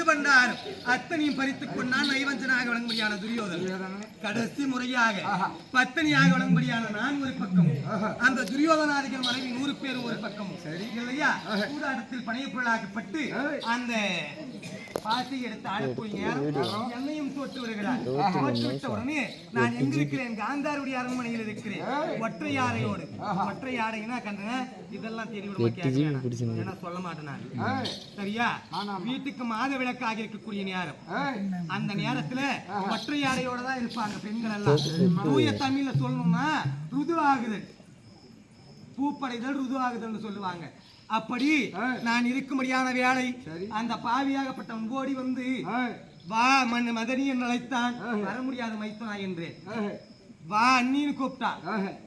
பண்டாரம் அத்தனையும் பறித்துக் கொண்டான் நைவஞ்சனாக வழங்கும்படியான துரியோதனன். கடைசி முறையாக பத்தினியாக வழங்கும்படியான நான் ஒரு பக்கம், அந்த துரியோதனாதிகள் மனைவி 100 பேர் ஒரு பக்கம். சரி இல்லையா? சூதாட்டத்தில் பணைய பொருளாக்கப்பட்டு அந்த பாசி எடுத்து ஆடக்கூடிய என்னையும் தோற்று வருகிறார். தோற்று விட்ட உடனே நான் எங்க இருக்கிறேன்? காந்தாருடைய அரண்மனையில் இருக்கிறேன். ஒற்றை யாரையோடு. ஒற்றை யாரைன்னா கண்டன இதெல்லாம் தெரியும் சொல்ல மாட்டேன். சரியா? வீட்டுக்கு மாத விளக்காக இருக்கக்கூடிய நேரம். அந்த நேரத்துல ஒற்றை யாரையோட தான் இருப்பாங்க பெண்கள் எல்லாம். தூய தமிழ்ல சொல்லணும்னா ருது ஆகுதல், பூப்படைதல் ருது ஆகுதல் சொல்லுவாங்க. அப்படி நான் இருக்கும்படியான வேலை அந்த பாவியாகப்பட்டவன் ஓடி வந்து வா மதனி என்று அழைத்தான். வர முடியாது மைத்தனா என்றேன். வா அண்ணின்னு கூப்பிட்டான்.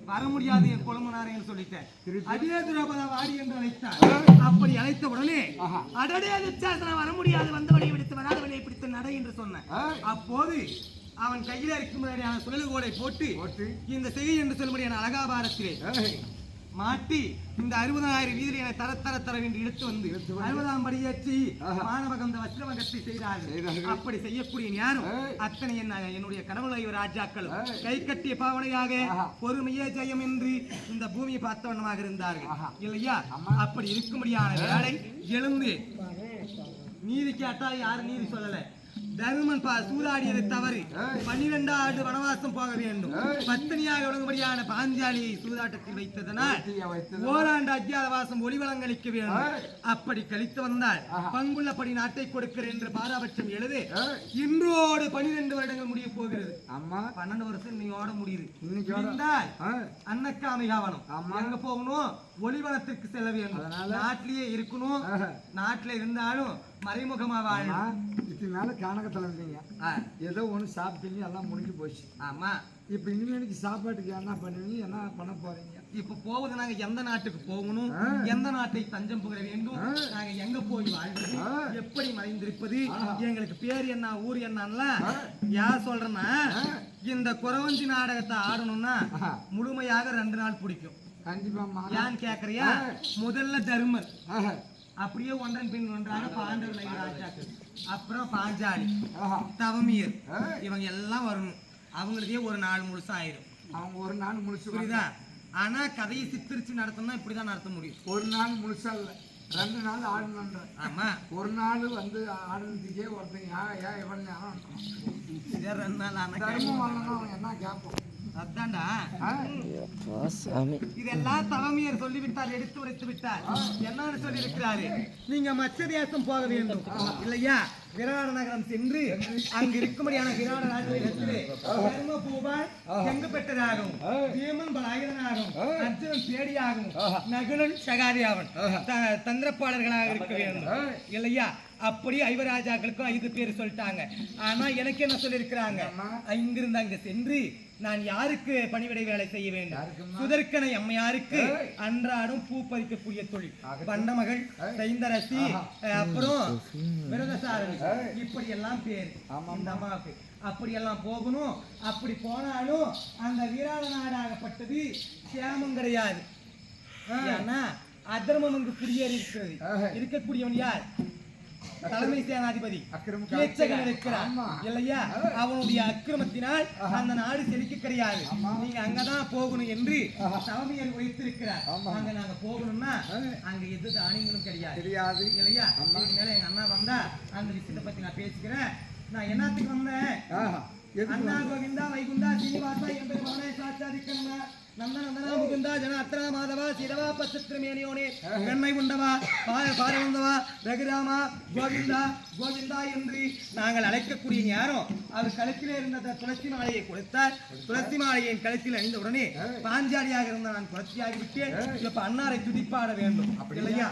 வர முடியாது என் குழம்பனார் என்று சொல்லிட்டேன். அதே துரோபதா வாடி என்று அழைத்தான். அப்படி அழைத்த உடனே அடடே வர முடியாது, வந்தவனை விடுத்து வராதவனை பிடித்து நடை என்று சொன்னேன். அப்போது அவன் கையில இருக்கும்படியான சுழலுகோலை போட்டு இந்த செய்தி என்று சொல்லும்படியான அலகாபாரத்திலே மாட்டி இந்த 60,000 வீதியில் என தர என்று இழுத்து வந்து 60ஆம் படியேற்றி மாணவகம் வஸ்திரமகத்தை செய்தார்கள். அப்படி செய்யக்கூடிய நேரம் அத்தனை என்னுடைய கடவுளை ராஜாக்களும் கை கட்டிய பாவனையாக பொறுமையே ஜெயம் என்று இந்த பூமியை பார்த்தவண்ணமாக இருந்தார்கள் இல்லையா? அப்படி இருக்கும்படியான வேலை எழுந்து நீதி கேட்டா யாரும் நீதி சொல்லல. தருமன் சூதாடியதை தவறு 12 ஆண்டு வனவாசம் போக வேண்டும். பத்தினியாக விளங்கும்படியான பாஞ்சாலியை சூதாட்டத்தில் வைத்ததனால் ஓராண்டு அஜ்ஞாதவாசம் ஒளிவளங்களிக்க வேண்டும். அப்படி கழித்து வந்தால் பங்குள்ளபடி நாட்டை கொடுக்கிறேன் என்று பாராபட்சம் எழுது. இன்றோடு 12 வருடங்கள் முடிய போகிறது. 12 வருஷம் நீ ஓட முடியுது. அன்னக்காமிகாவனம் எங்க போகணும்? ஒளிவனத்திற்கு செல்ல வேண்டும். நாட்டிலேயே இருக்கணும். நாட்டில இருந்தாலும் மறைமுகமா வாழணும். இதனால கானகத்தில் இருந்தீங்க, ஏதோ ஒன்று சாப்பிட்டீங்க, எல்லாம் முடிஞ்சு போச்சு. ஆமா, இப்போ இனிமேலுக்கு சாப்பாட்டுக்கு என்ன பண்ணுவீங்க? என்ன பண்ண போறீங்க? இப்ப போவது நாங்க எந்த நாட்டுக்கு போகணும், எந்த நாட்டை தஞ்சம் புகழ வேண்டும், நாங்க எங்க போய் வாழ்வது, எப்படி மறைந்திருப்பது, எங்களுக்கு பேர் என்ன, ஊர் என்னன்னா யார் சொல்றேன்னா, இந்த குறவஞ்சி நாடகத்தை ஆடணும்னா முழுமையாக 2 நாள் பிடிக்கும். கண்டிப்பா. ஏன்னு கேக்குறியா? முதல்ல தர்மர், அப்படியே ஒன்றன் பின் ஒன்றாக பாண்டவர் ராஜாக்கள், அப்புறம் பாஞ்சாலி, தவமியர், இவங்க எல்லாம் வரணும். அவங்களுக்கே ஒரு நாள் முழுசா ஆயிரும். அவங்க ஒரு நாள் முழுசு, புரியுதா? ஆனா கதையை சித்தரிச்சு நடத்தணும்னா இப்படிதான் நடத்த முடியும். ஒரு நாள் முழுசா இல்ல, 2 நாள் ஆடணுன்ற. ஆமா, ஒரு நாள் வந்து ஆடுறதுக்கே ஒருத்தங்க எவ்வளவு நேரம் 2 நாள் ஆனா அவன் என்ன கேட்போம்? அதான்டா இதெல்லாம் தவமியர் சொல்லிவிட்டார், எடுத்து உரைத்து விட்டார். என்னன்னு சொல்லி இருக்கிறாரு? நீங்க மச்ச தேசம் போக வேண்டும் இல்லையா? விராட நகரம் சென்று அங்கு இருக்கும்படியான விராட ராஜ்யத்திலே தர்மபூபால் எங்கு பெற்றதாகும், பீமன் பலாயுதனாகும், அர்ஜுனன் பேடியாகும், நகுலன் சகாரியாவன் தந்திரப்பாளர்களாக இருக்க வேண்டும் இல்லையா? அப்படி 5 ராஜாக்களுக்கும் 5 பேர் சொல்லிட்டாங்க. ஆனா எனக்கு என்ன சொல்லி இருக்கிறாங்க? இங்கிருந்து அங்க சென்று நான் யாருக்கு பணிவிடை வேலை செய்ய வேண்டும்? சுதர்க்கனை அம்மையாருக்கு அன்றாடும் பூ பறிக்கக்கூடிய தொழில். பண்டமகள், சைந்தரசி, அப்புறம் விரதசாரணி, இப்படி எல்லாம் பேர் இந்த அம்மாவுக்கு. அப்படி எல்லாம் போகணும். அப்படி போனாலும் அந்த வீராட நாடாகப்பட்டது சேமம் கிடையாது. ஏன்னா அதர்மம் அங்கு குடியேறி இருக்கிறது. இருக்கக்கூடியவன் யார்? தலைமை சேனாதிபதி இல்லையா? அவனுடைய அக்கிரமத்தினால் அந்த நாடு செழிக்க கிடையாது. நீங்க அங்கதான் போகணும் என்று தவமியர் வைத்திருக்கிறார். அங்க நாங்க போகணும்னா அங்க எது தானியங்களும் கிடையாது இல்லையா? மேல எங்க அண்ணா வந்தா அந்த விஷயத்தை பத்தி நான் பேசிக்கிறேன். நான் என்னத்துக்கு வந்தேன்? அண்ணா கோவிந்தா வைகுந்தா சீனிவாசா எம்பெருமானே சாட்சாதிக்கண்ணா நந்தநந்தனா முகுந்தா ஜன அத்ரா மாதவா சிரவா பச்சத்திரமேனியோனே வெண்மை உண்டவா பாரவந்தவா ரகுராமா கோவிந்தா கோவிந்தா என்று நாங்கள் அழைக்கக்கூடிய நேரம் அவர் கழுத்திலே இருந்த துளசி மாலையை கொடுத்தார். துளசி மாலையின் கழுத்தில் அணிந்த உடனே பாஞ்சாலியாக இருந்த நான் புரட்சியாகி விட்டேன். இப்ப அன்னாரை துதிப்பாட வேண்டும் இல்லையா?